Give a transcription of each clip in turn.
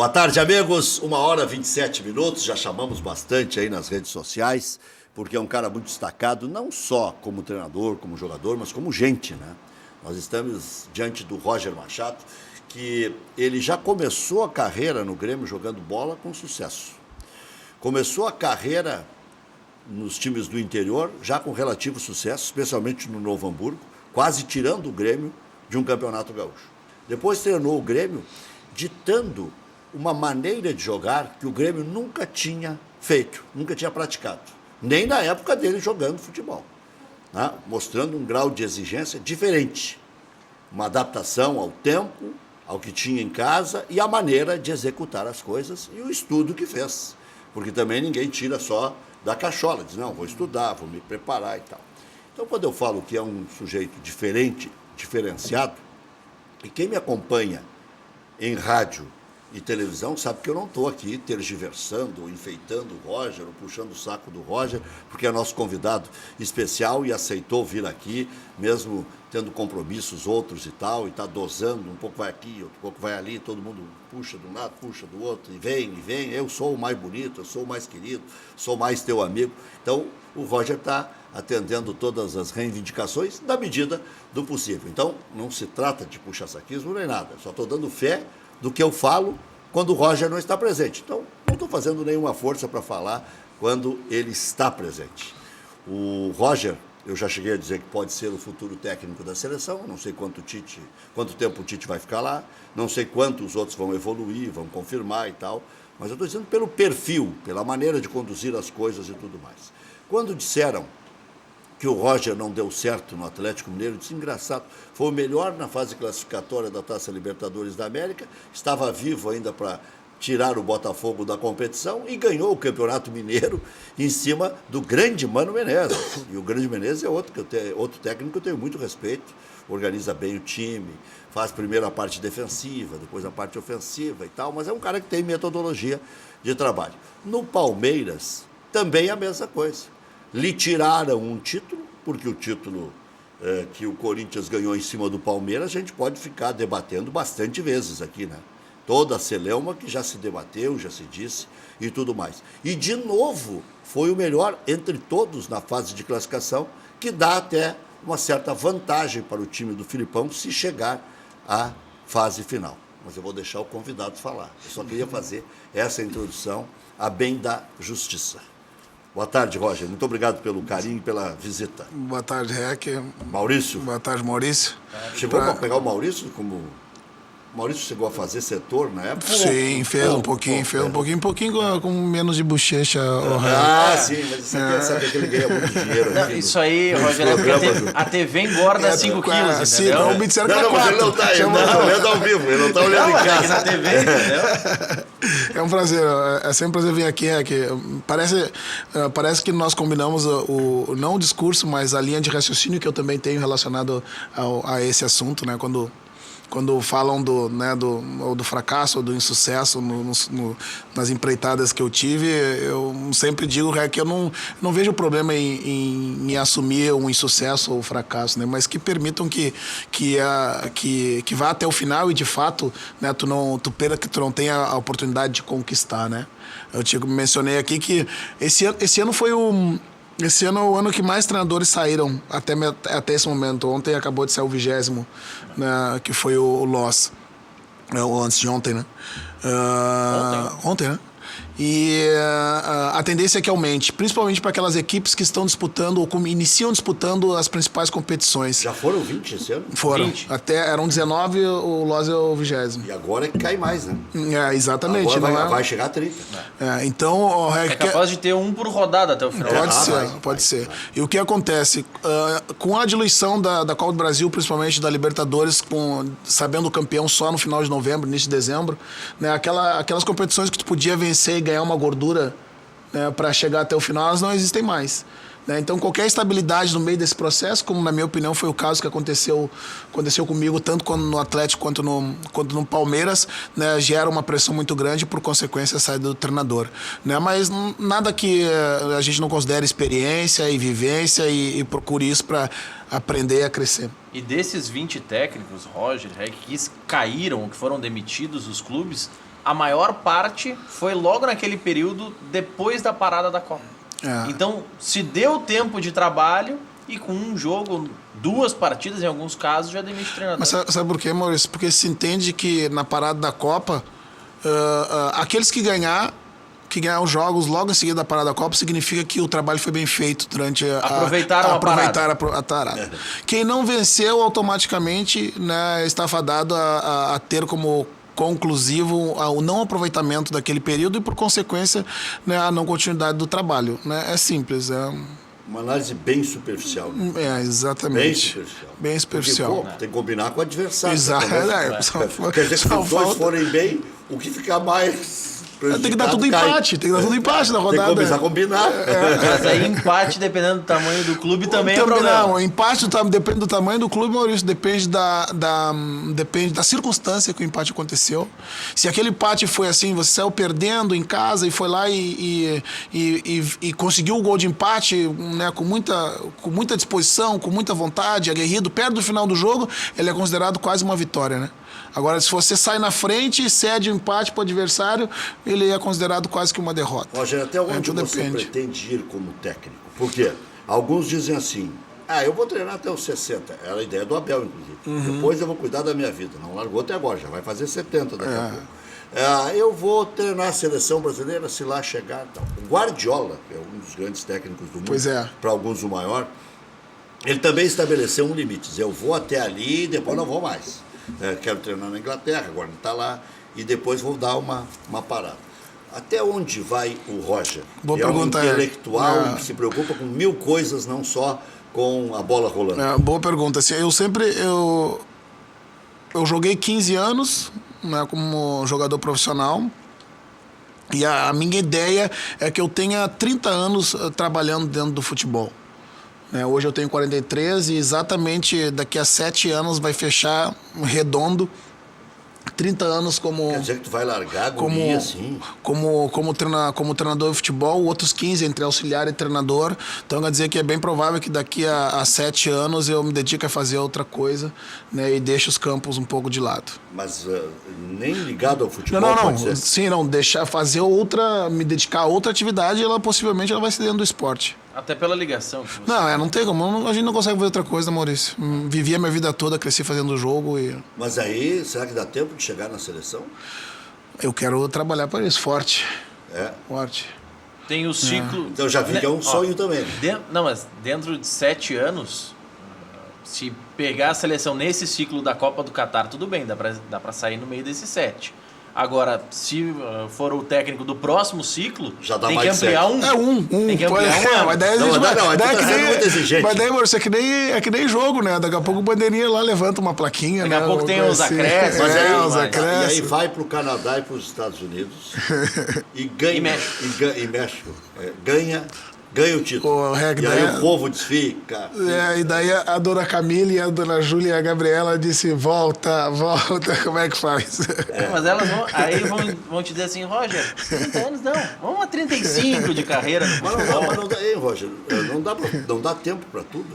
Boa tarde, amigos. 1h27, já chamamos bastante aí nas redes sociais, porque é um cara muito destacado, não só como treinador, como jogador, mas como gente, né? Nós estamos diante do Roger Machado, que ele já começou a carreira no Grêmio jogando bola com sucesso. Começou a carreira nos times do interior, já com relativo sucesso, especialmente no Novo Hamburgo, quase tirando o Grêmio de um campeonato gaúcho. Depois treinou o Grêmio, ditando uma maneira de jogar que o Grêmio nunca tinha feito, nunca tinha praticado, nem na época dele jogando futebol, né? Mostrando um grau de exigência diferente, uma adaptação ao tempo, ao que tinha em casa e a maneira de executar as coisas e o estudo que fez, porque também ninguém tira só da cachola, diz, não, vou estudar, vou me preparar e tal. Então, quando eu falo que é um sujeito diferente, diferenciado, e quem me acompanha em rádio e televisão sabe que eu não estou aqui tergiversando, ou enfeitando o Roger, ou puxando o saco do Roger, porque é nosso convidado especial e aceitou vir aqui, mesmo tendo compromissos outros e tal, e está dosando, um pouco vai aqui, outro pouco vai ali, todo mundo puxa de um lado, puxa do outro, e vem, eu sou o mais bonito, eu sou o mais querido, sou mais teu amigo. Então, o Roger está atendendo todas as reivindicações na medida do possível. Então, não se trata de puxa-saquismo nem nada, só estou dando fé do que eu falo quando o Roger não está presente. Então, não estou fazendo nenhuma força para falar quando ele está presente. O Roger, eu já cheguei a dizer que pode ser o futuro técnico da seleção, não sei quanto tempo o Tite vai ficar lá, não sei quanto os outros vão evoluir, vão confirmar e tal, mas eu estou dizendo pelo perfil, pela maneira de conduzir as coisas e tudo mais. Quando disseram que o Roger não deu certo no Atlético Mineiro, disse, engraçado, foi o melhor na fase classificatória da Taça Libertadores da América, estava vivo ainda para tirar o Botafogo da competição e ganhou o Campeonato Mineiro em cima do grande Mano Menezes. E o grande Menezes é outro técnico que eu tenho muito respeito, organiza bem o time, faz primeiro a parte defensiva, depois a parte ofensiva e tal, mas é um cara que tem metodologia de trabalho. No Palmeiras, também a mesma coisa. Lhe tiraram um título, porque o título que o Corinthians ganhou em cima do Palmeiras, a gente pode ficar debatendo bastante vezes aqui, né? Toda a celeuma que já se debateu, já se disse e tudo mais. E, de novo, foi o melhor entre todos na fase de classificação, que dá até uma certa vantagem para o time do Filipão se chegar à fase final. Mas eu vou deixar o convidado falar. Eu só queria fazer essa introdução a bem da justiça. Boa tarde, Roger. Muito obrigado pelo carinho e pela visita. Boa tarde, Rec. Maurício. Boa tarde, Maurício. Chegou a pegar o Maurício como... O Maurício chegou a fazer setor na época? Sim, fez um pouquinho com menos de bochecha. Sim, mas você quer saber que ele ganha muito dinheiro. Não, isso aí, Roger, a TV engorda 5 quilos, sim, entendeu? não, me disseram que Não, mas ele não está olhando ao vivo, ele não está olhando em casa. Na TV, entendeu? É um prazer, é sempre um prazer vir aqui. Parece que nós combinamos não o discurso, mas a linha de raciocínio que eu também tenho relacionado a esse assunto, né? Quando falam do fracasso ou do insucesso nas empreitadas que eu tive, eu sempre digo que eu não vejo problema em assumir um insucesso ou um fracasso, né? Mas que permitam que vá até o final e, de fato, né, tu não tenha a oportunidade de conquistar, né? Eu te mencionei aqui que esse ano foi Esse ano é o ano que mais treinadores saíram até esse momento. Ontem acabou de sair o 20º, né, que foi o Loss. Antes de ontem, né? Ontem, né? E a tendência é que aumente, principalmente para aquelas equipes que estão disputando ou iniciam disputando as principais competições. Já foram 20 esse ano? Foram. 20. Eram 19, o Loss é o 20º. E agora é que cai mais, né? Exatamente. Agora vai chegar a 30. Então... É capaz de ter um por rodada até o final. Pode ser. E o que acontece? Com a diluição da Copa do Brasil, principalmente da Libertadores, sabendo o campeão só no final de novembro, início de dezembro, né, aquelas competições que tu podia vencer e ganhar uma gordura, né, para chegar até o final, elas não existem mais. Né? Então, qualquer estabilidade no meio desse processo, como na minha opinião foi o caso que aconteceu comigo, tanto no Atlético quanto no Palmeiras, né, gera uma pressão muito grande, por consequência, a saída do treinador. Né? Mas nada que a gente não considere experiência e vivência e procure isso para aprender a crescer. E desses 20 técnicos, Roger, que caíram, que foram demitidos dos clubes, a maior parte foi logo naquele período depois da parada da Copa. Então, se deu tempo de trabalho e com um jogo, 2 partidas em alguns casos, já demite o treinador. Mas sabe por quê, Maurício? Porque se entende que na parada da Copa, aqueles que ganhar os jogos logo em seguida da parada da Copa significa que o trabalho foi bem feito durante Aproveitaram a parada. Quem não venceu automaticamente, né, está fadado a ter como conclusivo o não aproveitamento daquele período e, por consequência, né, a não continuidade do trabalho. Né? É simples. Uma análise bem superficial. Né? Exatamente. Bem superficial. Porque, tem que combinar com o adversário. Exato. Quer dizer, se os dois forem bem, o que ficar mais... Tem que dar tudo empate, na rodada. Tem que começar a combinar. Mas aí empate, dependendo do tamanho do clube, também é problema. Não, empate depende do tamanho do clube, Maurício, depende da circunstância que o empate aconteceu. Se aquele empate foi assim, você saiu perdendo em casa e foi lá e conseguiu o gol de empate, né, com muita disposição, com muita vontade, aguerrido, perto do final do jogo, ele é considerado quase uma vitória, né? Agora, se você sai na frente e cede o empate para o adversário, ele é considerado quase que uma derrota. Rogério, até onde você pretende ir como técnico? Por quê? Alguns dizem assim, eu vou treinar até os 60. Era a ideia do Abel, inclusive. Depois eu vou cuidar da minha vida. Não largou até agora, já vai fazer 70 daqui a pouco. Eu vou treinar a seleção brasileira se lá chegar. Então. O Guardiola, que é um dos grandes técnicos do mundo, para alguns o maior, ele também estabeleceu um limite. Dizer, eu vou até ali e depois não vou mais. Quero treinar na Inglaterra, agora não está lá, e depois vou dar uma parada. Até onde vai o Roger? Boa que pergunta, é um intelectual que se preocupa com 1000 coisas, não só com a bola rolando. Boa pergunta. Assim, eu joguei 15 anos, né, como jogador profissional, e a minha ideia é que eu tenha 30 anos trabalhando dentro do futebol. Hoje eu tenho 43 e exatamente daqui a 7 anos vai fechar redondo 30 anos como... Quer dizer que tu vai largar a agonia, assim? Como treinador de futebol, outros 15 entre auxiliar e treinador. Então, quer dizer que é bem provável que daqui a 7 anos eu me dedique a fazer outra coisa, né, e deixe os campos um pouco de lado. Mas nem ligado ao futebol, não. pode ser? Sim, não. Deixar fazer me dedicar a outra atividade, possivelmente ela vai ser dentro do esporte. Até pela ligação. Não tem como. A gente não consegue ver outra coisa, Maurício. Vivi a minha vida toda, cresci fazendo jogo e... Mas aí, será que dá tempo de chegar na seleção? Eu quero trabalhar para isso, forte. Forte. Tem o ciclo... Então já vi que é um sonho também. Mas dentro de 7 anos, se pegar a seleção nesse ciclo da Copa do Catar, tudo bem, dá pra sair no meio desses 7. Agora, se for o técnico do próximo ciclo, já dá tem mais que ampliar Tem que ampliar mas daí muito exigente. Mas daí, Maurício, é que nem jogo, né? Daqui a pouco o bandeirinha lá levanta uma plaquinha. Daqui a pouco tem os acréscimos. E aí vai pro Canadá e pros Estados Unidos e ganha. E México. Ganha o título. E aí o povo desfica. E daí a dona Camila e a dona Júlia e a Gabriela disse, volta, como é que faz? Mas elas vão te dizer assim, Roger, 30 anos não, vamos a 35 de carreira. Mas não dá, Roger, não dá tempo para tudo.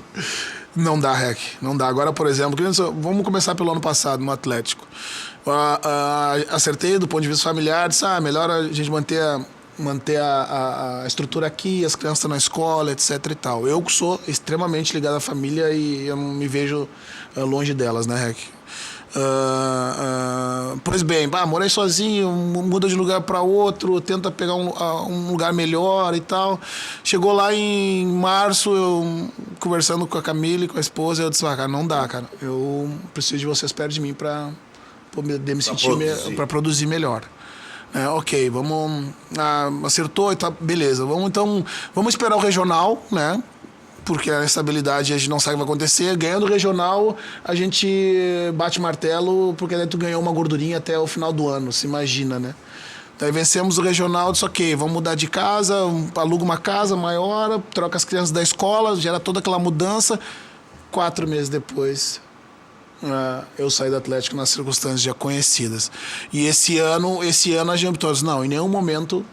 Não dá, Rec, não dá. Agora, por exemplo, vamos começar pelo ano passado, no Atlético. Acertei do ponto de vista familiar, disse, melhor a gente manter a estrutura aqui, as crianças estão na escola, etc e tal. Eu sou extremamente ligado à família e eu não me vejo longe delas, né, Rec? Pois bem, morei sozinho, muda de lugar para outro, tenta pegar um lugar melhor e tal. Chegou lá em março, eu conversando com a Camila e com a esposa, eu disse, cara, não dá, cara. Eu preciso de vocês perto de mim para me sentir, para produzir melhor. Ok, vamos... acertou e tá, beleza. Vamos esperar o regional, né? Porque a estabilidade a gente não sabe o que vai acontecer. Ganhando o regional, a gente bate martelo, porque daí tu ganhou uma gordurinha até o final do ano, se imagina, né? Daí vencemos o regional, disse, ok, vamos mudar de casa, aluga uma casa maior, troca as crianças da escola, gera toda aquela mudança. 4 meses depois... eu saí do Atlético nas circunstâncias já conhecidas. E esse ano a gente todos, não, em nenhum momento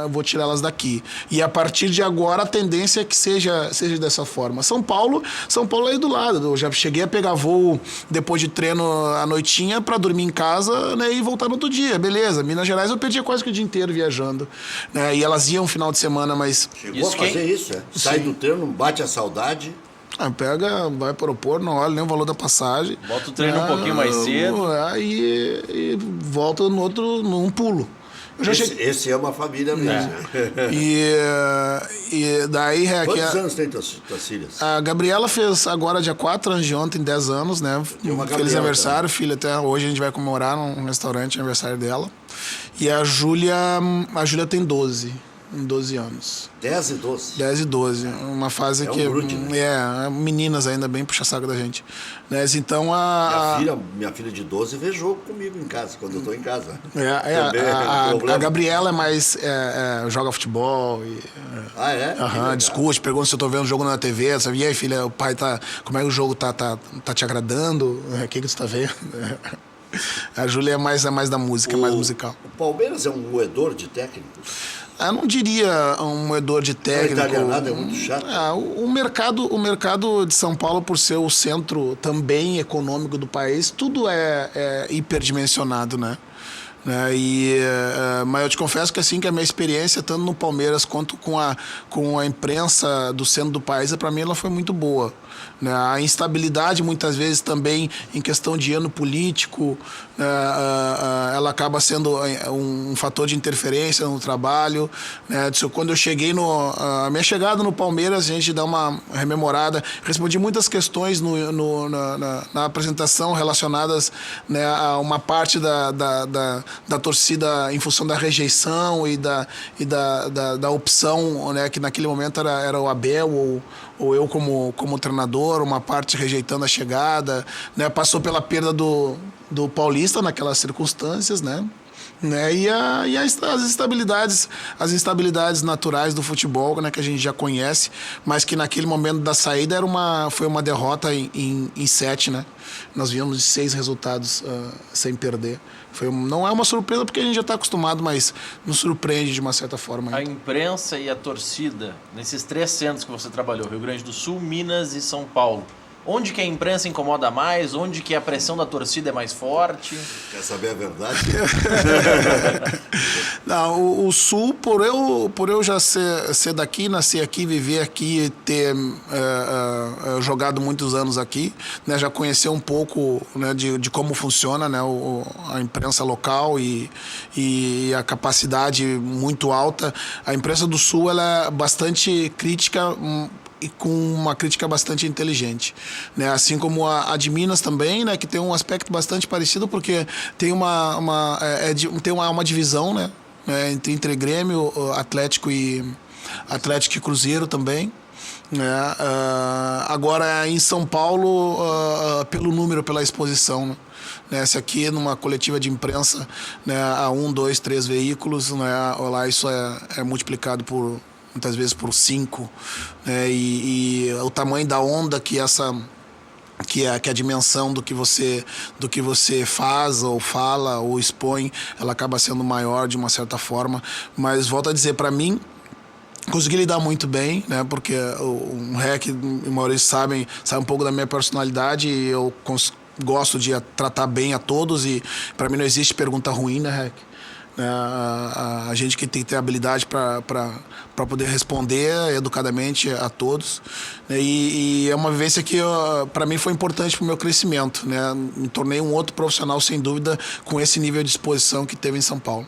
vou tirá-las daqui. E a partir de agora a tendência é que seja dessa forma. São Paulo é aí do lado. Eu já cheguei a pegar voo depois de treino à noitinha para dormir em casa, né, e voltar no outro dia. Beleza. Minas Gerais eu perdia quase que o dia inteiro viajando, né, e elas iam no final de semana, mas... Chegou a fazer isso, é? Sai do treino, bate a saudade... Pega, vai para o aeroporto, não olha nem o valor da passagem. Bota o treino um pouquinho mais cedo. E volta num pulo. Esse é uma família mesmo. E daí... Quantos anos tem tuas filhas? A Gabriela fez agora dia 4 anos de ontem, 10 anos, né? Feliz aniversário, filha. Até hoje a gente vai comemorar num restaurante aniversário dela. E a Júlia tem 12 anos. 10 e 12? 10 e 12. Uma fase um que... grude, né? Meninas ainda bem puxa-saco da gente. Né? Então Minha filha de 12 vê jogo comigo em casa, quando eu estou em casa. A Gabriela é mais... joga futebol. Discute, pergunta se eu estou vendo o jogo na TV. Sabe? E aí, filha, o pai tá... Como é que o jogo tá te agradando? O que tu tá vendo? A Júlia é mais da música, mais musical. O Palmeiras é um moedor de técnicos? Eu não diria um moedor de técnico. A italianada é muito chato. O mercado de São Paulo, por ser o centro também econômico do país, tudo é hiperdimensionado, né? Mas eu te confesso que assim que a minha experiência, tanto no Palmeiras quanto com a imprensa do centro do país, para mim ela foi muito boa. Né? A instabilidade muitas vezes também em questão de ano político, ela acaba sendo um fator de interferência no trabalho. Né? Quando eu cheguei a minha chegada no Palmeiras, a gente dá uma rememorada, respondi muitas questões na apresentação relacionadas, né, a uma parte da torcida em função da rejeição e da opção, né, que naquele momento era o Abel ou eu como treinador, uma parte rejeitando a chegada, né, passou pela perda do Paulista naquelas circunstâncias, né? E as instabilidades naturais do futebol, né, que a gente já conhece, mas que naquele momento da saída foi uma derrota em 7, né? Nós viemos de 6 resultados sem perder. Não é uma surpresa porque a gente já está acostumado, mas nos surpreende de uma certa forma. A imprensa e a torcida, nesses 3 centros que você trabalhou, Rio Grande do Sul, Minas e São Paulo, onde que a imprensa incomoda mais? Onde que a pressão da torcida é mais forte? Quer saber a verdade? Não, o Sul, por eu já ser daqui, nascer aqui, viver aqui, ter jogado muitos anos aqui, né, já conhecer um pouco, né, de como funciona, né, a imprensa local e a capacidade muito alta. A imprensa do Sul ela é bastante crítica, e com uma crítica bastante inteligente, né? Assim como a de Minas também, né? Que tem um aspecto bastante parecido, porque tem uma divisão, né? Entre Grêmio, Atlético e Cruzeiro também. Né? Agora em São Paulo, pelo número, pela exposição, né? Se aqui numa coletiva de imprensa, né, há 1, 2, 3 veículos, né, lá isso é multiplicado muitas vezes por 5, né? E o tamanho da onda que a dimensão do que você faz ou fala ou expõe, ela acaba sendo maior de uma certa forma. Mas volto a dizer, para mim, consegui lidar muito bem, né? Porque o REC e o Maurício sabe um pouco da minha personalidade e eu gosto de tratar bem a todos e para mim não existe pergunta ruim, né, REC? A gente que tem que ter habilidade para poder responder educadamente a todos, né? E é uma vivência que para mim foi importante para o meu crescimento, né? Me tornei um outro profissional sem dúvida com esse nível de exposição que teve em São Paulo.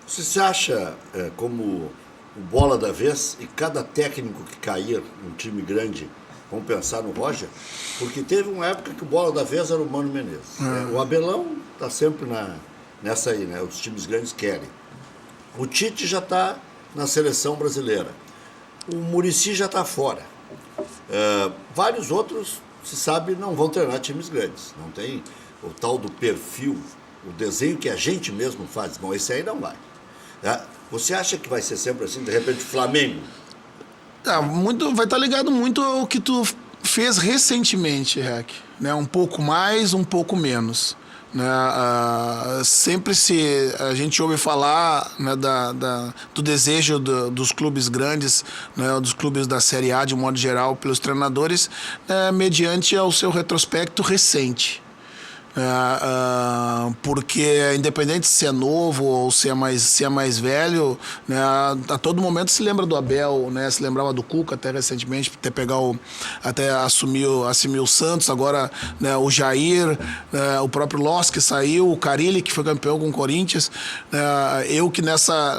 Você se acha como o bola da vez e cada técnico que cair num time grande, vamos pensar no Roger, porque teve uma época que o bola da vez era o Mano Menezes, né? O Abelão está sempre nessa aí, né? Os times grandes querem. O Tite já está na seleção brasileira. O Muricy já está fora. Vários outros, se sabe, não vão treinar times grandes. Não tem o tal do perfil, o desenho que a gente mesmo faz. Bom, esse aí não vai. Você acha que vai ser sempre assim? De repente, Flamengo? Vai estar ligado muito ao que tu fez recentemente, Rec. Né? Um pouco mais, um pouco menos. né? Sempre a gente ouve falar, né, do desejo dos clubes grandes, né, dos clubes da Série A de um modo geral pelos treinadores, mediante ao seu retrospecto recente. Porque independente se é novo ou se é mais velho, né, a todo momento se lembra do Abel, né, se lembrava do Cuca até recentemente, até assumir o Santos, agora, né, o Jair, o próprio Loss que saiu, o Carille que foi campeão com o Corinthians, eu que nessa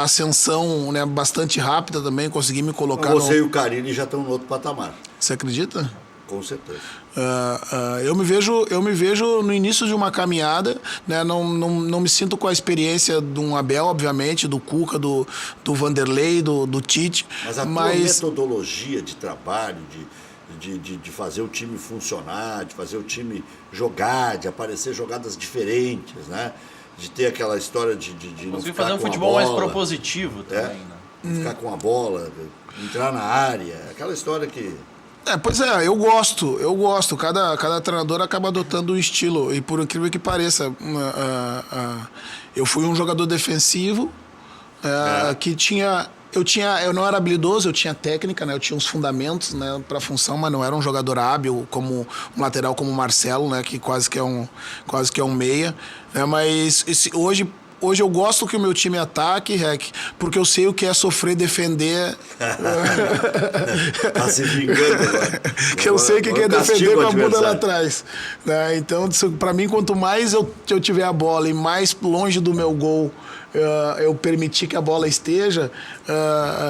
ascensão, né, bastante rápida também consegui me colocar. Você e o Carille já estão no outro patamar. Você acredita? Com certeza. Eu me vejo no início de uma caminhada, né? Não me sinto com a experiência de um Abel, obviamente, do Cuca, do Vanderlei, do Tite. Mas a tua metodologia de trabalho, de fazer o time funcionar, de fazer o time jogar, de aparecer jogadas diferentes, né? De ter aquela história de não ficar fazer um com futebol a mais bola, propositivo também, né? Ficar com a bola, entrar na área, aquela história que... Pois é, eu gosto. Cada treinador acaba adotando um estilo. E por incrível que pareça, eu fui um jogador defensivo que eu não era habilidoso, eu tinha técnica, né? Eu tinha uns fundamentos, né, para a função, mas não era um jogador hábil como um lateral como o Marcelo, né, que quase que é um meia, né? Mas hoje eu gosto que o meu time ataque, porque eu sei o que é sofrer, defender. Tá se vingando agora. Que eu sei o que é defender com a bunda lá atrás. Né? Então, para mim, quanto mais eu tiver a bola e mais longe do meu gol eu permitir que a bola esteja,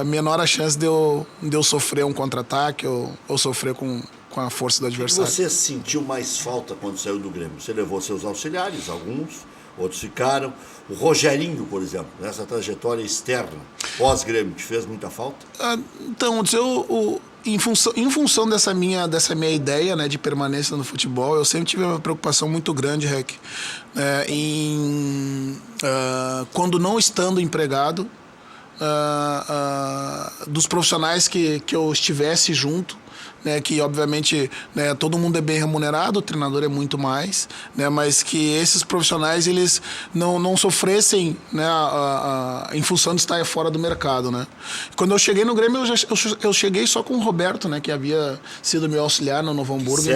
menor a chance de eu sofrer um contra-ataque ou sofrer com a força do adversário. Você sentiu mais falta quando saiu do Grêmio? Você levou seus auxiliares, alguns, outros ficaram. O Rogerinho, por exemplo, nessa trajetória externa, pós-Grêmio, te fez muita falta? Então, em função dessa minha ideia, né, de permanência no futebol, eu sempre tive uma preocupação muito grande, quando não estando empregado, dos profissionais que eu estivesse junto, né, que obviamente, né, todo mundo é bem remunerado, o treinador é muito mais, né, mas que esses profissionais eles não sofressem, né, em função de estar fora do mercado, né. Quando eu cheguei no Grêmio, eu cheguei só com o Roberto, né, que havia sido meu auxiliar no Novo Hamburgo,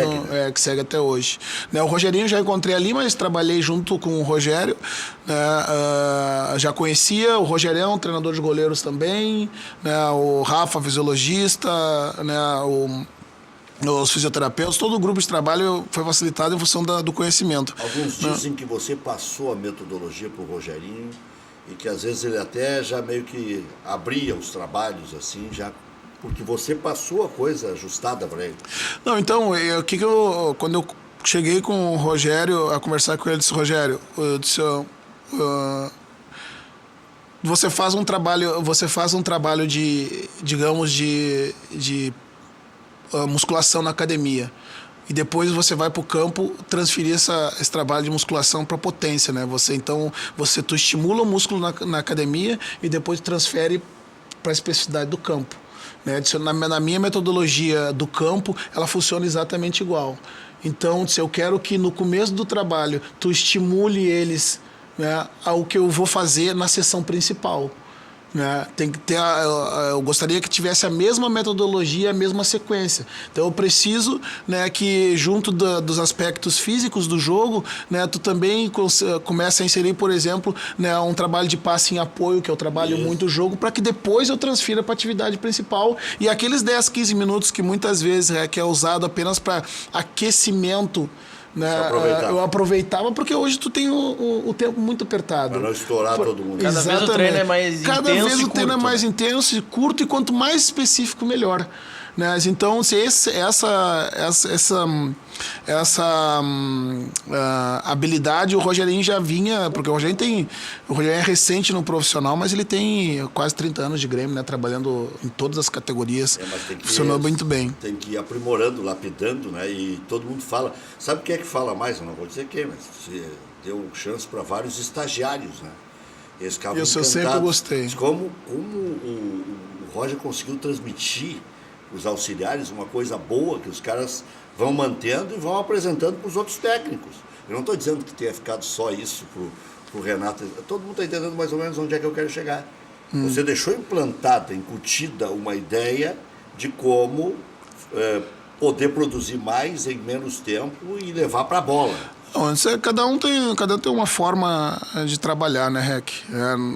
que segue até hoje, né. O Rogerinho já encontrei ali, mas trabalhei junto com o Rogério, né, já conhecia o Rogerão, treinador de goleiros também, né, o Rafa, fisiologista, né, os fisioterapeutas, todo o grupo de trabalho foi facilitado em função do conhecimento. Alguns dizem que você passou a metodologia para o Rogerinho e que às vezes ele até já meio que abria os trabalhos assim, já porque você passou a coisa ajustada para ele. Não, então, quando eu cheguei com o Rogério a conversar com ele, eu disse, Rogério, eu disse, você faz um trabalho de, digamos, de musculação na academia e depois você vai para o campo transferir esse trabalho de musculação para potência, né? Tu estimula o músculo na academia e depois transfere para a especificidade do campo, né? Na minha metodologia do campo, ela funciona exatamente igual. Então, se eu quero que no começo do trabalho tu estimule eles, né, ao que eu vou fazer na sessão principal. Né? Tem que ter eu gostaria que tivesse a mesma metodologia, a mesma sequência. Então eu preciso, né, que junto dos aspectos físicos do jogo, né, tu também comece a inserir, por exemplo, né, um trabalho de passe em apoio, que eu trabalho muito o jogo, para que depois eu transfira para a atividade principal. E aqueles 10, 15 minutos que muitas vezes que é usado apenas para aquecimento, né, eu aproveitava, porque hoje tu tem o tempo muito apertado. Para não estourar todo mundo. Cada vez o treino é mais intenso. Cada vez o treino é mais né? intenso e curto, e quanto mais específico, melhor. Né? Então, se essa habilidade o Rogerinho já vinha, porque o Rogerinho é recente no profissional, mas ele tem quase 30 anos de Grêmio, né? Trabalhando em todas as categorias, funcionou muito bem. Tem que ir aprimorando, lapidando, né? E todo mundo fala. Sabe quem é que fala mais? Eu não vou dizer quem, mas você deu chance para vários estagiários, né? Eles ficavam encantados. Eu sempre gostei. Como o Roger conseguiu transmitir os auxiliares uma coisa boa que os caras vão mantendo e vão apresentando para os outros técnicos. Eu não estou dizendo que tenha ficado só isso pro Renato. Todo mundo está entendendo mais ou menos onde é que eu quero chegar. Você deixou implantada, incutida uma ideia de como poder produzir mais em menos tempo e levar para a bola. Não, cada um tem uma forma de trabalhar, né, Rec?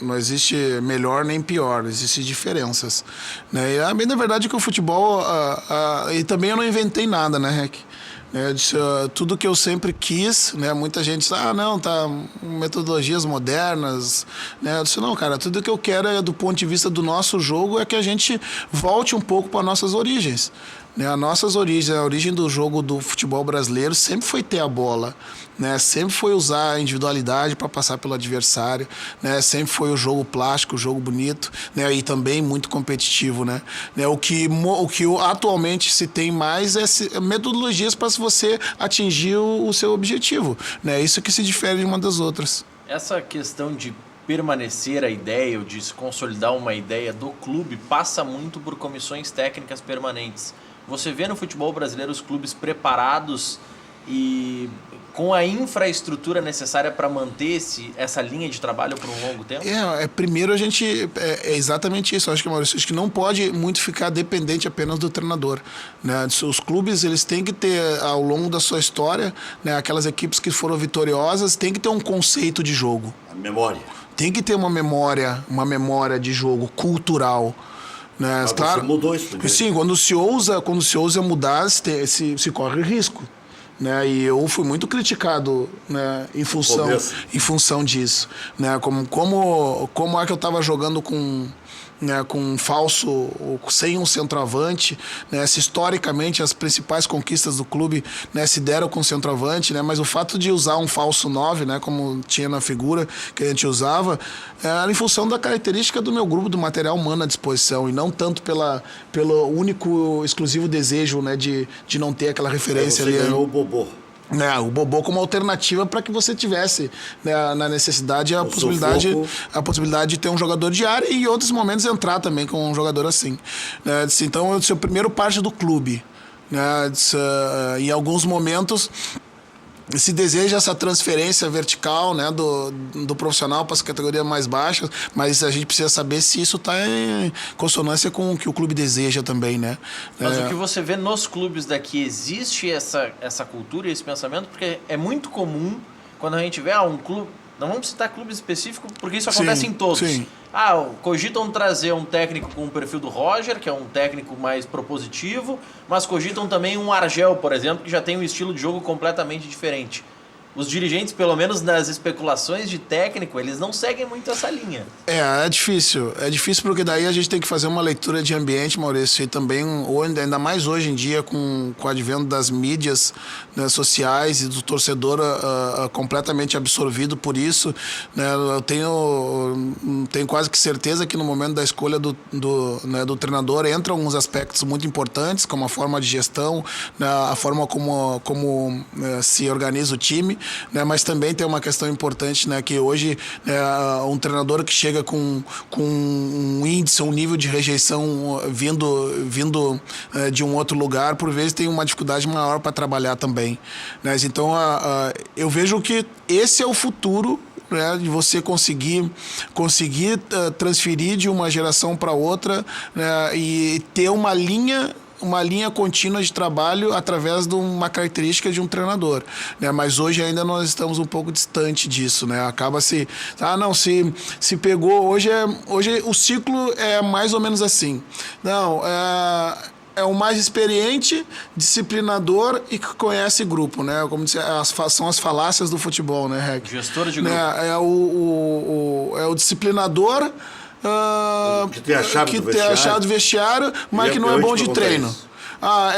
Não existe melhor nem pior, existem diferenças. Né? E bem, na verdade, que o futebol... e também eu não inventei nada, né, Rec? Tudo que eu sempre quis, né? Muita gente diz, não, tá, metodologias modernas, né? Eu disse, não, cara, tudo que eu quero do ponto de vista do nosso jogo é que a gente volte um pouco para nossas origens. As nossas origens, a origem do jogo do futebol brasileiro sempre foi ter a bola, né? Sempre foi usar a individualidade para passar pelo adversário, né? Sempre foi o jogo plástico, o jogo bonito, né? E também muito competitivo, né? O que atualmente se tem mais é metodologias para você atingir o seu objetivo, né? Isso que se difere de uma das outras. Essa questão de permanecer a ideia ou de se consolidar uma ideia do clube passa muito por comissões técnicas permanentes. Você vê no futebol brasileiro os clubes preparados e com a infraestrutura necessária para manter essa linha de trabalho por um longo tempo? Primeiro é exatamente isso. Acho que, Maurício, acho que não pode muito ficar dependente apenas do treinador, né? Os clubes, eles têm que ter, ao longo da sua história, né, aquelas equipes que foram vitoriosas, têm que ter um conceito de jogo. A memória. Tem que ter uma memória de jogo cultural. Né? Claro, você mudou isso primeiro. Sim, quando se ousa mudar, se corre risco. Né? E eu fui muito criticado, né, em função disso. Né? Como é que eu estava jogando com um falso, sem um centroavante, né? Se historicamente as principais conquistas do clube, né, se deram com centroavante, né? Mas o fato de usar um falso 9, né, como tinha na figura que a gente usava, era em função da característica do meu grupo, do material humano à disposição, e não tanto pelo único, exclusivo desejo, né, de não ter aquela referência ali. Você ganhou o Bobô. O Bobô como alternativa para que você tivesse, né, na necessidade a possibilidade de ter um jogador de área e em outros momentos entrar também com um jogador assim. Né? Então, o primeiro parte do clube. Né? Em alguns momentos se deseja essa transferência vertical, né, do profissional para as categorias mais baixas, mas a gente precisa saber se isso está em consonância com o que o clube deseja também, né? Mas o que você vê nos clubes daqui, existe essa cultura e esse pensamento? Porque é muito comum quando a gente vê um clube, não vamos citar clubes específicos, porque isso acontece em todos. Sim. Cogitam trazer um técnico com o perfil do Roger, que é um técnico mais propositivo, mas cogitam também um Argel, por exemplo, que já tem um estilo de jogo completamente diferente. Os dirigentes, pelo menos nas especulações de técnico, eles não seguem muito essa linha. É difícil. É difícil porque daí a gente tem que fazer uma leitura de ambiente, Maurício, e também, ainda mais hoje em dia, com o advento das mídias, né, sociais e do torcedor completamente absorvido por isso. Né, eu tenho quase que certeza que no momento da escolha do treinador entram alguns aspectos muito importantes, como a forma de gestão, né, a forma como se organiza o time. Né, mas também tem uma questão importante, né, que hoje, né, um treinador que chega com um índice, um nível de rejeição vindo de um outro lugar, por vezes tem uma dificuldade maior para trabalhar também. Né? Então, eu vejo que esse é o futuro, né, de você conseguir transferir de uma geração para outra, né, e ter uma linha contínua de trabalho através de uma característica de um treinador, né? Mas hoje ainda nós estamos um pouco distante disso, né? Acaba se pegou, hoje o ciclo é mais ou menos assim. É o mais experiente, disciplinador e que conhece grupo, né? Como disse, são as falácias do futebol, né, Rec? Gestor de grupo. É o disciplinador, que tem a chave do vestiário, mas que não é bom de treino.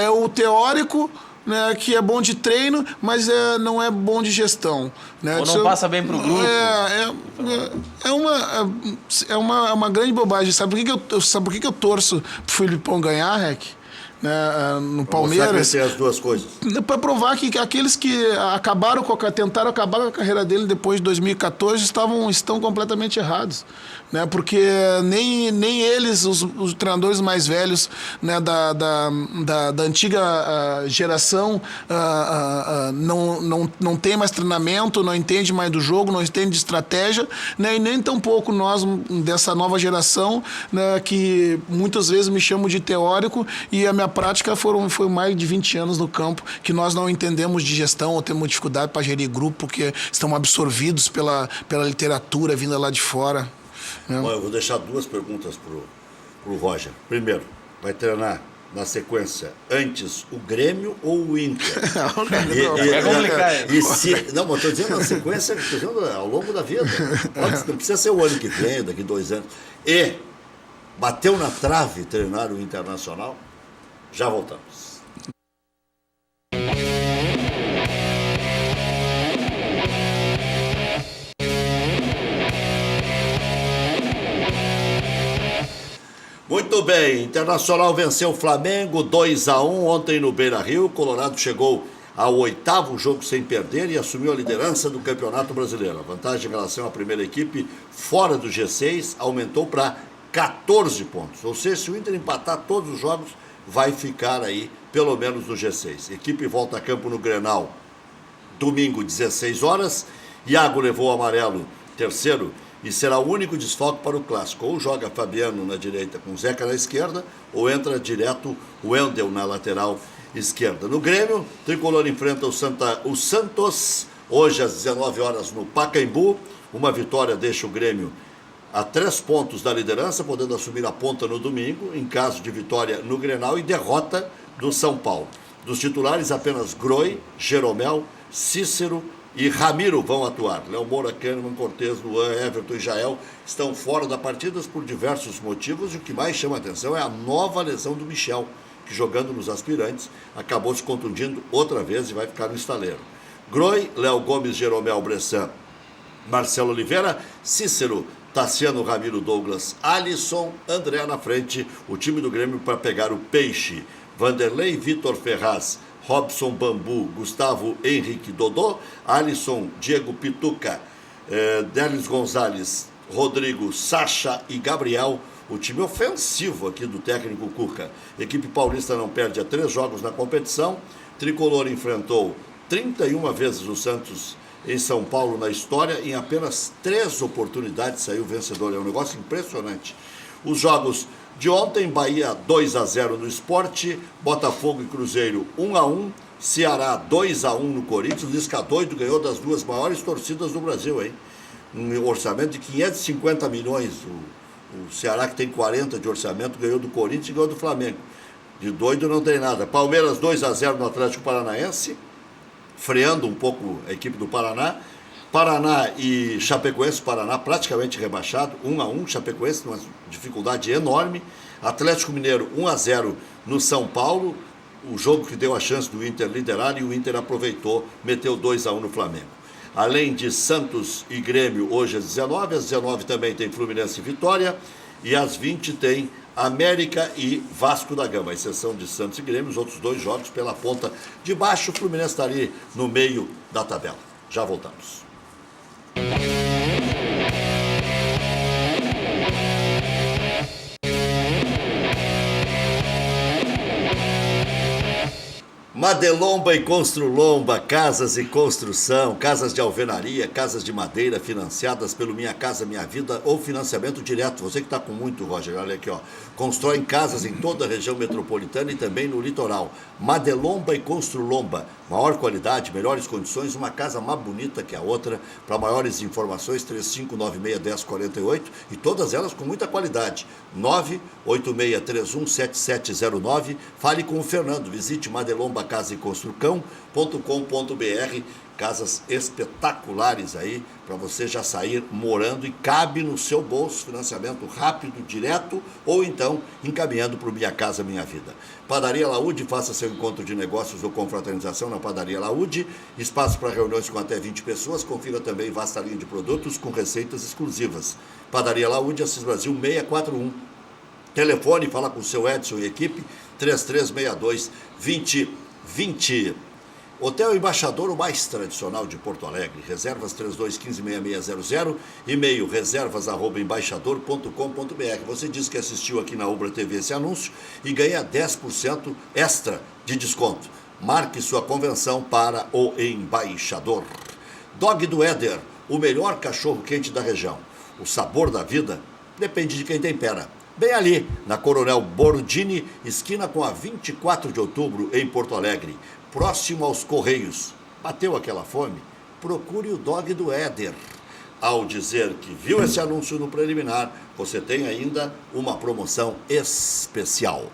É o teórico, né, que é bom de treino, mas não é bom de gestão. Né? Ou não passa bem pro grupo. É uma grande bobagem. Sabe por que eu torço pro Filipão ganhar, Rec? né, no Pra mostrar que Palmeiras. tem as duas coisas. Para provar que aqueles que tentaram acabar com a carreira dele depois de 2014 estão completamente errados, né? Porque nem eles, os treinadores mais velhos, né, da antiga geração, não tem mais treinamento, não entende mais do jogo, não entende de estratégia, né? E nem tampouco nós dessa nova geração, né, que muitas vezes me chamam de teórico, e a minha prática foi mais de 20 anos no campo, que nós não entendemos de gestão ou temos dificuldade para gerir grupo, porque estão absorvidos pela literatura vinda lá de fora. Né? Bom, eu vou deixar duas perguntas pro Roger. Primeiro, vai treinar na sequência antes o Grêmio ou o Inter? É complicado. Não, mas estou dizendo na sequência, estou dizendo ao longo da vida. Não precisa ser o ano que vem, daqui 2 anos. E bateu na trave treinar o Internacional? Já voltamos. Muito bem, Internacional venceu o Flamengo 2-1 ontem no Beira-Rio. Colorado chegou ao 8º jogo sem perder e assumiu a liderança do Campeonato Brasileiro. A vantagem em relação à primeira equipe fora do G6 aumentou para 14 pontos. Ou seja, se o Inter empatar todos os jogos, vai ficar aí pelo menos no G6. Equipe volta a campo no Grenal domingo, 16 horas. Iago levou o amarelo, terceiro, e será o único desfalque para o Clássico. Ou joga Fabiano na direita com Zeca na esquerda, ou entra direto o Wendel na lateral esquerda. No Grêmio, Tricolor enfrenta o Santos, hoje às 19 horas no Pacaembu. Uma vitória deixa o Grêmio a 3 pontos da liderança, podendo assumir a ponta no domingo, em caso de vitória no Grenal e derrota do São Paulo. Dos titulares, apenas Groi, Jeromel, Cícero e Ramiro vão atuar. Léo Moura, Kahneman, Cortez, Luan, Everton e Jael estão fora da partida por diversos motivos, e o que mais chama a atenção é a nova lesão do Michel, que jogando nos aspirantes acabou se contundindo outra vez e vai ficar no estaleiro. Groi, Léo Gomes, Jeromel, Bressan, Marcelo Oliveira, Cícero, Tassiano, Ramiro, Douglas, Alisson, André na frente, o time do Grêmio para pegar o peixe. Vanderlei, Vitor Ferraz, Robson Bambu, Gustavo Henrique Dodô, Alisson, Diego Pituca, Délis Gonzalez, Rodrigo, Sacha e Gabriel. O time ofensivo aqui do técnico Cuca. Equipe paulista não perde há 3 jogos na competição. Tricolor enfrentou 31 vezes o Santos em São Paulo na história, em apenas 3 oportunidades saiu vencedor. É um negócio impressionante. Os jogos de ontem: Bahia 2-0 no Sport, Botafogo e Cruzeiro 1-1, Ceará 2-1 no Corinthians. O Lisca doido ganhou das 2 maiores torcidas do Brasil, hein? Um orçamento de 550 milhões. O Ceará, que tem 40 de orçamento, ganhou do Corinthians e ganhou do Flamengo. De doido não tem nada. Palmeiras 2-0 no Atlético Paranaense, freando um pouco a equipe do Paraná. Paraná e Chapecoense, Paraná praticamente rebaixado, 1-1, Chapecoense numa dificuldade enorme. Atlético Mineiro 1-0 no São Paulo, o jogo que deu a chance do Inter liderar, e o Inter aproveitou, meteu 2-1 no Flamengo. Além de Santos e Grêmio, hoje às 19, às 19 também tem Fluminense e Vitória, e às 20 tem América e Vasco da Gama, à exceção de Santos e Grêmio. Os outros 2 jogos pela ponta de baixo. O Fluminense está ali no meio da tabela. Já voltamos. Madelomba e Construlomba, casas e construção, casas de alvenaria, casas de madeira financiadas pelo Minha Casa Minha Vida ou financiamento direto. Você que está com muito, Roger, olha aqui, ó. Constroem casas em toda a região metropolitana e também no litoral. Madelomba e Construlomba, maior qualidade, melhores condições, uma casa mais bonita que a outra. Para maiores informações, 3596-1048, e todas elas com muita qualidade. 986317709. Fale com o Fernando, visite Madelomba Casa e Construcão.com.br. Casas espetaculares aí para você já sair morando, e cabe no seu bolso. Financiamento rápido, direto, ou então encaminhando para o Minha Casa Minha Vida. Padaria Laúde, faça seu encontro de negócios ou confraternização na Padaria Laúde. Espaço para reuniões com até 20 pessoas. Confira também vasta linha de produtos com receitas exclusivas. Padaria Laúde, Assis Brasil 641. Telefone, fala com o seu Edson e equipe, 3362-2020. Hotel Embaixador, o mais tradicional de Porto Alegre. Reservas 3215-6600, e-mail reservas@embaixador.com.br. Você diz que assistiu aqui na Ubra TV esse anúncio e ganha 10% extra de desconto. Marque sua convenção para o Embaixador. Dog do Éder, o melhor cachorro quente da região. O sabor da vida depende de quem tempera. Bem ali, na Coronel Bordini, esquina com a 24 de outubro, em Porto Alegre. Próximo aos Correios. Bateu aquela fome? Procure o Dog do Éder. Ao dizer que viu esse anúncio no preliminar, você tem ainda uma promoção especial.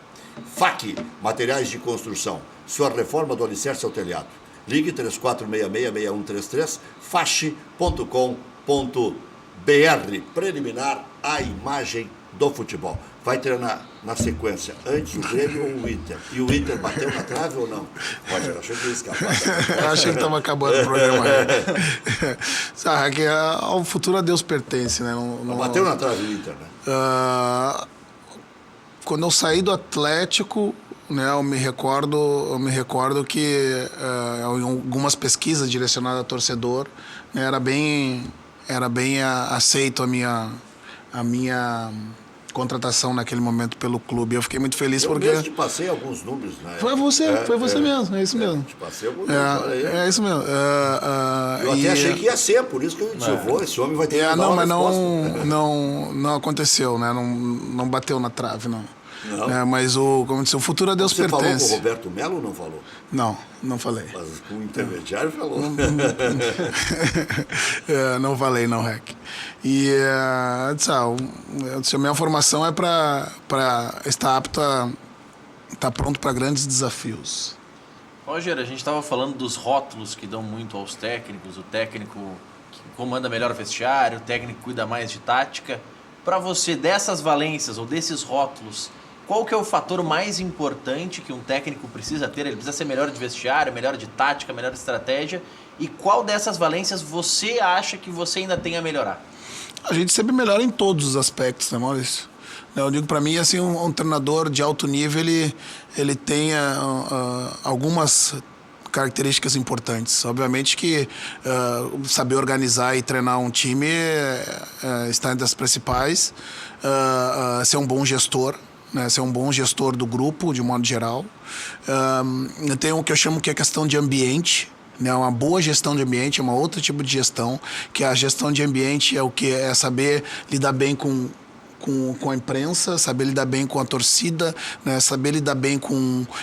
FAC, materiais de construção. Sua reforma do alicerce ao telhado. Ligue 3466-6133, fache.com.br. Preliminar, a imagem do futebol. Vai treinar na sequência antes o Grêmio ou o Inter? E o Inter bateu na trave ou não? Pode, eu achei que ia escapar. Eu achei que estava acabando o programa. Sabe, que ao futuro a Deus pertence, né? Não bateu na trave o Inter, né? Quando eu saí do Atlético, né, eu me recordo que em algumas pesquisas direcionadas a torcedor, né, era bem aceito a minha contratação naquele momento pelo clube. Eu fiquei muito feliz porque... Eu mesmo te passei alguns números, né? Foi você mesmo, é isso mesmo. Te passei alguns números, olha aí. É isso mesmo. Eu até achei que ia ser, por isso que eu disse, esse homem vai ter que dar uma resposta. Não aconteceu, né? Não bateu na trave, não. Mas como eu disse, o futuro a Deus pertence. Você falou com o Roberto Melo ou não falou? Não falei. Mas com o intermediário falou. Não falei, não, Rec. E a minha formação é para estar apto a estar pronto para grandes desafios. Roger, a gente estava falando dos rótulos que dão muito aos técnicos, o técnico que comanda melhor o vestiário, o técnico que cuida mais de tática. Para você, dessas valências ou desses rótulos, qual que é o fator mais importante que um técnico precisa ter? Ele precisa ser melhor de vestiário, melhor de tática, melhor de estratégia. E qual dessas valências você acha que você ainda tem a melhorar? A gente sempre melhora em todos os aspectos, né, Maurício? Eu digo, para mim, assim, um treinador de alto nível, ele tem algumas características importantes. Obviamente que saber organizar e treinar um time está entre as principais. Ser um bom gestor, né? Ser um bom gestor do grupo, de modo geral. Tem o que eu chamo que é questão de ambiente. Né? Uma boa gestão de ambiente é um outro tipo de gestão, que a gestão de ambiente é o que é saber lidar bem com a imprensa, saber lidar bem com a torcida, né? Saber lidar bem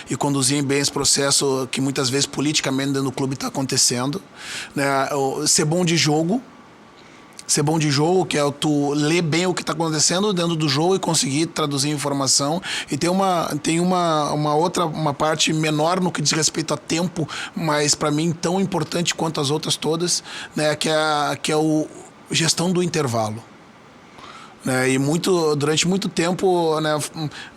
e conduzir bem esse processo que muitas vezes politicamente dentro do clube está acontecendo, né? Ser bom de jogo, que é tu ler bem o que está acontecendo dentro do jogo e conseguir traduzir informação. E tem uma parte menor no que diz respeito a tempo, mas para mim tão importante quanto as outras todas, né? Que é o gestão do intervalo. E durante muito tempo, né,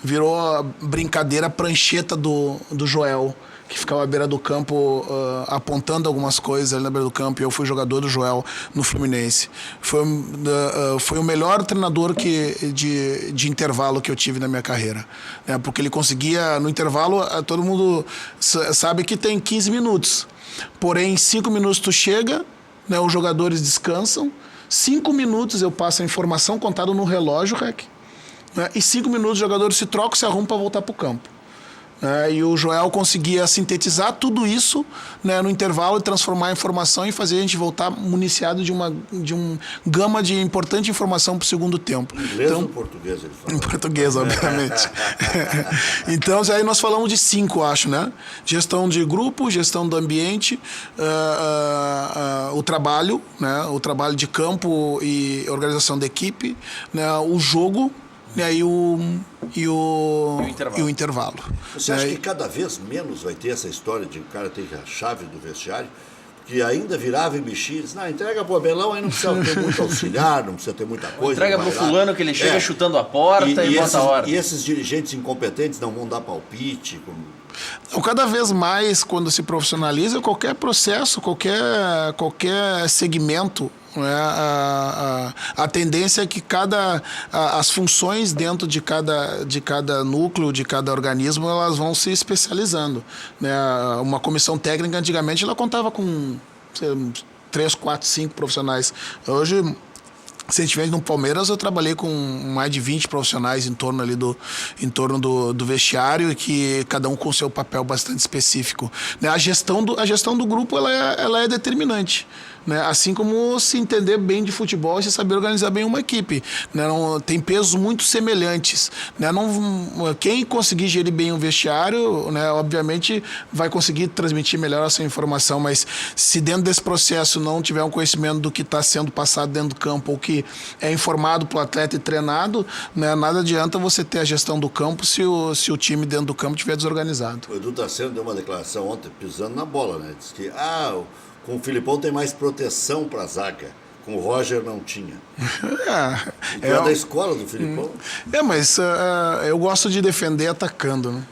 virou brincadeira a prancheta do Joel, que ficava à beira do campo apontando algumas coisas ali na beira do campo, e eu fui jogador do Joel no Fluminense. Foi o melhor treinador de intervalo que eu tive na minha carreira, né, porque ele conseguia, no intervalo, todo mundo sabe que tem 15 minutos, porém em 5 minutos tu chega, né, os jogadores descansam, 5 minutos eu passo a informação contada no relógio, Rec, né? E 5 minutos os jogadores se trocam, se arrumam para voltar para o campo. E o Joel conseguia sintetizar tudo isso, né, no intervalo e transformar a informação e fazer a gente voltar municiado de um gama de importante informação para o segundo tempo. Em inglês ou em português ele fala? Em português, obviamente. Então, aí nós falamos de 5, acho, né? Gestão de grupo, gestão do ambiente, o trabalho, né? O trabalho de campo e organização da equipe, né? O jogo, e o intervalo. Você acha que cada vez menos vai ter essa história de o cara ter a chave do vestiário, que ainda virava e mexia, diz, entrega pro Abelão, aí não precisa ter muito auxiliar, não precisa ter muita coisa. Entrega pro fulano que ele chega chutando a porta e bota a ordem. E esses dirigentes incompetentes não vão dar palpite? Cada vez mais, quando se profissionaliza, qualquer processo, qualquer segmento, A tendência é que as funções dentro de cada núcleo, de cada organismo, elas vão se especializando, né? Uma comissão técnica, antigamente, ela contava com 3, 4, 5 profissionais. Hoje, recentemente no Palmeiras eu trabalhei com mais de 20 profissionais em torno ali do vestiário, e que cada um com seu papel bastante específico, né? A gestão do grupo ela é determinante, né? Assim como se entender bem de futebol e se saber organizar bem uma equipe, né? Tem pesos muito semelhantes, né? Quem conseguir gerir bem um vestiário, né, obviamente vai conseguir transmitir melhor essa informação, mas se dentro desse processo não tiver um conhecimento do que está sendo passado dentro do campo, ou que é informado para o atleta e treinado, né, nada adianta você ter a gestão do campo se o time dentro do campo estiver desorganizado. O Edu Tassiano deu uma declaração ontem, pisando na bola, né? Diz que com o Filipão tem mais proteção para a zaga. Com o Roger não tinha. É da escola do Filipão. Mas eu gosto de defender atacando, né?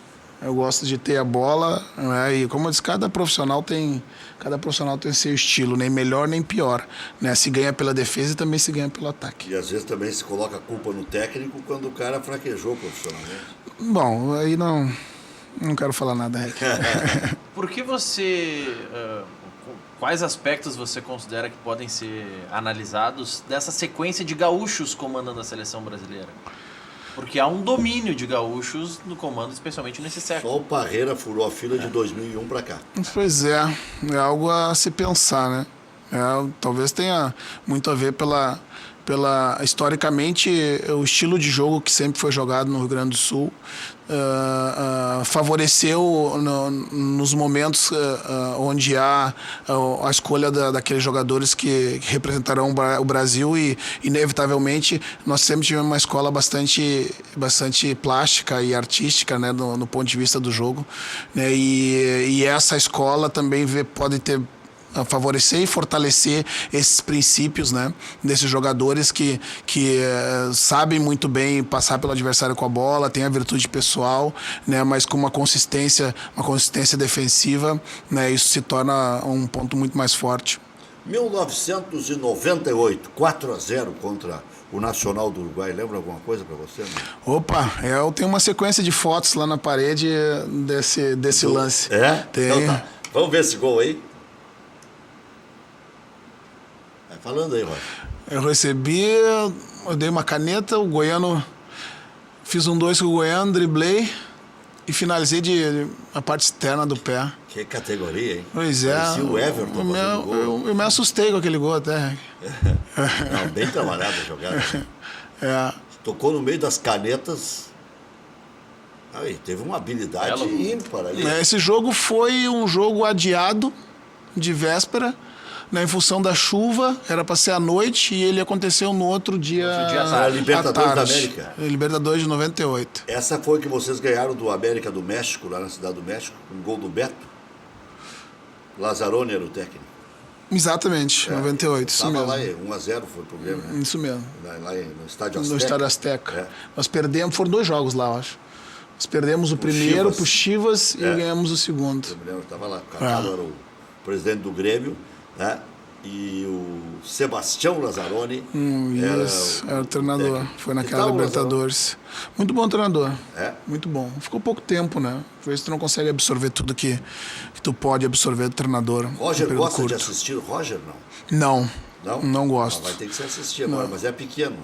Eu gosto de ter a bola, né? E como eu disse, cada profissional tem seu estilo, nem melhor nem pior, né? Se ganha pela defesa e também se ganha pelo ataque. E às vezes também se coloca a culpa no técnico quando o cara fraquejou profissionalmente. Bom, aí não quero falar nada, Rick. Por que você... quais aspectos você considera que podem ser analisados dessa sequência de gaúchos comandando a seleção brasileira? Porque há um domínio de gaúchos no comando, especialmente nesse século. Só o Parreira furou a fila de 2001 para cá. Pois é algo a se pensar, né? Talvez tenha muito a ver historicamente, o estilo de jogo que sempre foi jogado no Rio Grande do Sul favoreceu nos momentos onde há a escolha daqueles jogadores que representarão o Brasil, e inevitavelmente nós sempre tivemos uma escola bastante plástica e artística, né, no ponto de vista do jogo, né, e essa escola também pode ter favorecer e fortalecer esses princípios, né, desses jogadores que sabem muito bem passar pelo adversário com a bola, tem a virtude pessoal, né, mas com uma consistência defensiva, né, isso se torna um ponto muito mais forte. 1998, 4-0 contra o Nacional do Uruguai. Lembra alguma coisa para você? Não? Opa, eu tenho uma sequência de fotos lá na parede desse lance. É? Tem. Então tá. Vamos ver esse gol aí? Falando aí, Roger. Eu dei uma caneta, o goiano, fiz 2 com o goiano, driblei e finalizei a parte externa do pé. Que categoria, hein? Pois é. Parecia o Everton fazendo gol. Eu me assustei com aquele gol até. Não, bem trabalhada a jogada. Tocou no meio das canetas. Aí, teve uma habilidade ímpar ali. Esse jogo foi um jogo adiado de véspera, né, em função da chuva, era para ser à noite, e ele aconteceu no outro dia a Libertadores da América. Libertadores de 98. Essa foi que vocês ganharam do América do México, lá na Cidade do México, com um gol do Beto. Lazzaroni era o técnico. Exatamente, 98, isso mesmo. Lá 1-0 foi o problema, né? Isso mesmo. Lá no Estádio Azteca. No Estádio Azteca. Nós perdemos, foram 2 jogos lá, eu acho. Nós perdemos o primeiro pro Chivas e ganhamos o segundo. Eu me lembro, estava lá. O Cacalo era o presidente do Grêmio, né? E o Sebastião Lazzaroni era o treinador. técnico. Foi naquela Libertadores. Muito bom treinador. Muito bom. Ficou pouco tempo, né? Por isso tu não consegue absorver tudo que tu pode absorver do treinador. Roger gosta de assistir o Roger, não? Não. Não? Não gosto. Vai ter que se assistir agora, mas é pequeno.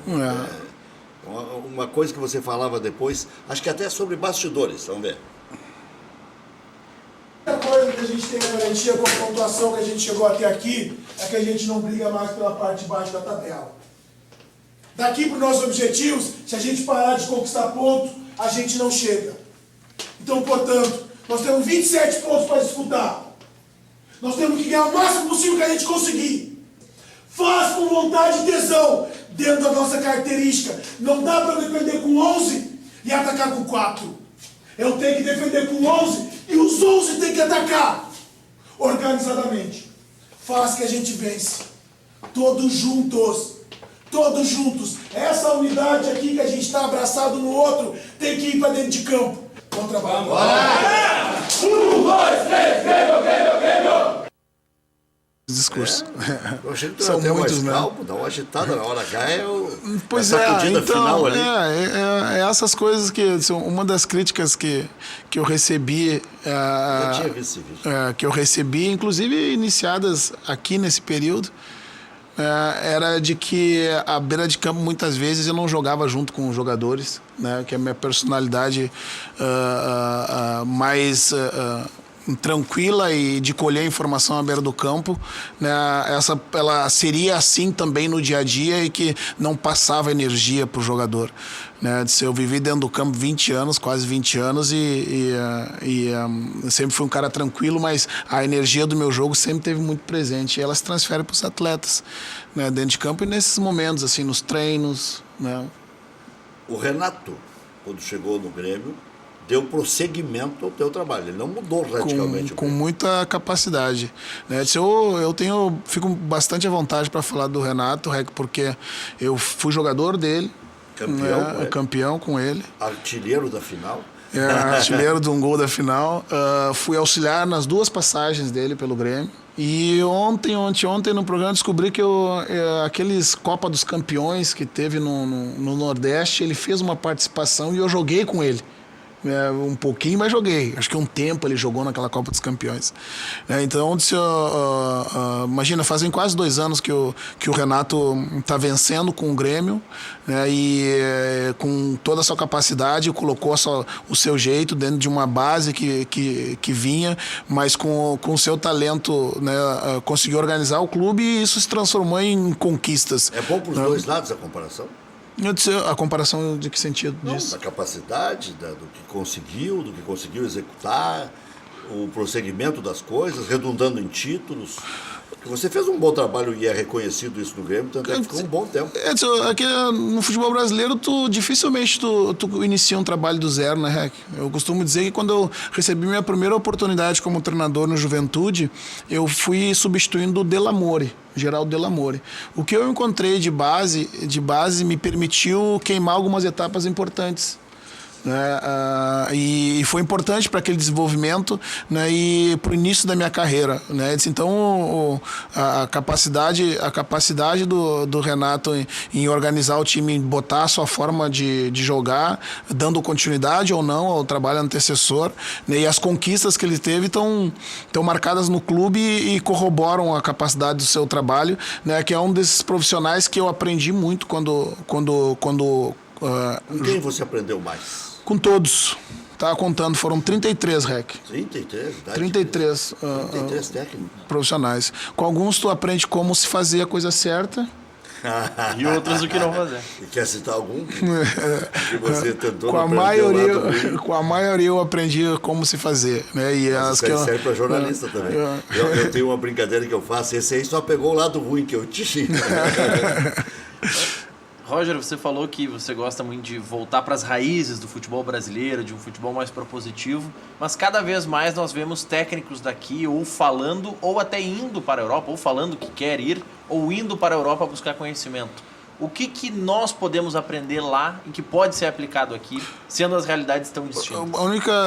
Uma coisa que você falava depois, acho que até sobre bastidores, vamos ver. A coisa que a gente tem a garantia com a pontuação que a gente chegou até aqui é que a gente não briga mais pela parte de baixo da tabela. Daqui para os nossos objetivos, se a gente parar de conquistar pontos, a gente não chega. Então, portanto, nós temos 27 pontos para disputar. Nós temos que ganhar o máximo possível que a gente conseguir. Faz com vontade e tesão, dentro da nossa característica. Não dá para defender com 11 e atacar com 4. Eu tenho que defender com 11 e os 11 têm que atacar organizadamente. Faz que a gente vence. Todos juntos. Todos juntos. Essa unidade aqui que a gente está abraçado no outro tem que ir para dentro de campo. Bom trabalho. 1, 2, 3, Grêmio! discurso. Eu achei que São até mais muitos, né? calmo, dá uma agitada na hora H, Pois essa sacudida então, final ali. essas coisas que são uma das críticas que eu recebi, Já tinha visto esse vídeo. que eu recebi, inclusive iniciadas aqui nesse período, era de que a beira de campo muitas vezes eu não jogava junto com os jogadores, né, que a minha personalidade mais tranquila e de colher informação à beira do campo, né, ela seria assim também no dia a dia e que não passava energia para o jogador. Né, eu vivi dentro do campo 20 anos, quase 20 anos, e sempre fui um cara tranquilo, mas a energia do meu jogo sempre teve muito presente. E ela se transfere para os atletas, né, dentro de campo e nesses momentos, assim, nos treinos. Né. O Renato, quando chegou no Grêmio, deu prosseguimento ao teu trabalho. Ele não mudou radicalmente. Com muita capacidade. Né? Fico bastante à vontade para falar do Renato, porque eu fui jogador dele, campeão com ele. Artilheiro da final. Artilheiro de um gol da final. Fui auxiliar nas 2 passagens dele pelo Grêmio. E ontem no programa descobri que aqueles Copa dos Campeões que teve no Nordeste, ele fez uma participação e eu joguei com ele. Um pouquinho, mas joguei. Acho que um tempo ele jogou naquela Copa dos Campeões. Então, imagina, fazem quase 2 anos que o Renato está vencendo com o Grêmio, né, e com toda a sua capacidade, colocou o seu jeito dentro de uma base que vinha, mas com o seu talento, né, conseguiu organizar o clube e isso se transformou em conquistas. É bom para os dois lados a comparação? A comparação de que sentido disso? Da capacidade, do que conseguiu executar, o prosseguimento das coisas, redundando em títulos. Porque você fez um bom trabalho e é reconhecido isso no Grêmio, tanto é que ficou um bom tempo. Aqui no futebol brasileiro, dificilmente tu inicia um trabalho do zero, né, Rec? Eu costumo dizer que quando eu recebi minha primeira oportunidade como treinador no Juventude, eu fui substituindo o Delamore. Geraldo Delamore. O que eu encontrei de base me permitiu queimar algumas etapas importantes. Né? E foi importante para aquele desenvolvimento, né? E para o início da minha carreira, né? Então a capacidade do Renato em organizar o time, em botar a sua forma de jogar, dando continuidade ou não ao trabalho antecessor, né? E as conquistas que ele teve estão marcadas no clube e corroboram a capacidade do seu trabalho, né? Que é um desses profissionais que eu aprendi muito quando Com quem você aprendeu mais? Com todos. Estava contando, foram 33, Rec. 33? 33. 33 técnicos. Profissionais. Com alguns tu aprende como se fazer a coisa certa. E outros o que não fazer. E quer citar algum que você tentou com a maioria eu aprendi como se fazer. Né? E isso aí serve para jornalista também. Eu tenho uma brincadeira que eu faço, esse aí só pegou o lado ruim que eu tinha. Roger, você falou que você gosta muito de voltar para as raízes do futebol brasileiro, de um futebol mais propositivo, mas cada vez mais nós vemos técnicos daqui ou falando, ou até indo para a Europa, ou falando que quer ir, ou indo para a Europa buscar conhecimento. O que nós podemos aprender lá e que pode ser aplicado aqui, sendo as realidades tão distintas?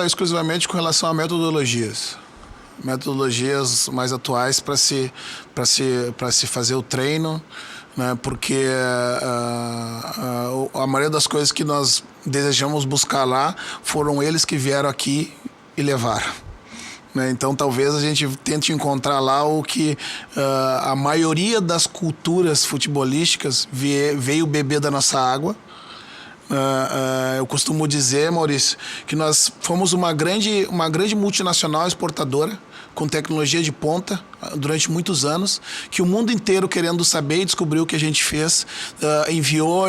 Exclusivamente com relação a metodologias mais atuais para se fazer o treino. Né, porque a maioria das coisas que nós desejamos buscar lá foram eles que vieram aqui e levaram. Né, então talvez a gente tente encontrar lá o que a maioria das culturas futebolísticas veio beber da nossa água. Eu costumo dizer, Maurício, que nós fomos uma grande multinacional exportadora com tecnologia de ponta durante muitos anos, que o mundo inteiro, querendo saber e descobrir o que a gente fez, enviou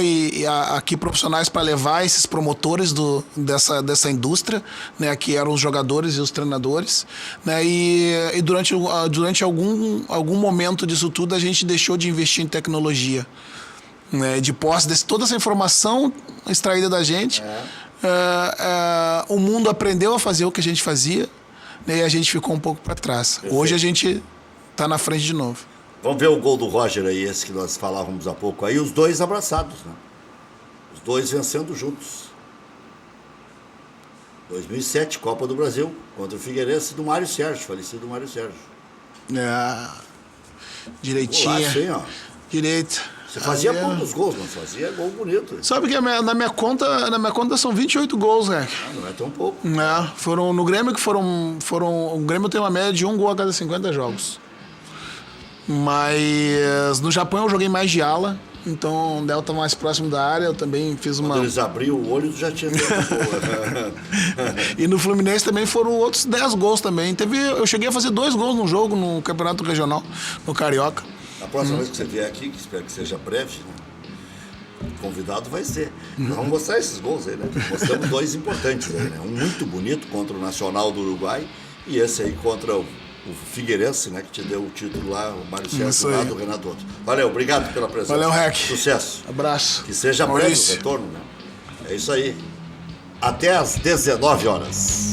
aqui profissionais para levar esses promotores dessa indústria, né, que eram os jogadores e os treinadores, né, e durante algum momento disso tudo a gente deixou de investir em tecnologia, né, de posse de toda essa informação extraída da gente. O mundo aprendeu a fazer o que a gente fazia, e a gente ficou um pouco para trás. Perfeito. Hoje a gente está na frente de novo. Vamos ver o gol do Roger aí, esse que nós falávamos há pouco aí, os dois abraçados, né? Os dois vencendo juntos. 2007, Copa do Brasil, contra o Figueirense do Mário Sérgio, falecido Mário Sérgio. direitinha. Golaço, hein, ó. Direito. Você fazia Aí, poucos gols, não fazia gol bonito. Sabe que na minha conta são 28 gols, né? Não é tão pouco. Foram no Grêmio que foram. O Grêmio tem uma média de 1 gol a cada 50 jogos. Mas no Japão eu joguei mais de ala, então o Delta mais próximo da área, eu também fiz uma. Quando eles abriam o olho, tu já tinha feito gol. E no Fluminense também foram outros 10 gols também. Eu cheguei a fazer 2 gols num jogo no Campeonato Regional, no Carioca. A próxima vez que você vier aqui, que espero que seja breve, né? Convidado vai ser. Nós vamos mostrar esses gols aí, né? Mostramos 2 importantes aí, né? Um muito bonito contra o Nacional do Uruguai e esse aí contra o Figueirense, né? Que te deu o título lá, o Mário Sérgio lá do Renato outro. Valeu, obrigado pela presença. Valeu, Rec. Sucesso. Abraço. Que seja breve o retorno, né? É isso aí. Até às 19 horas.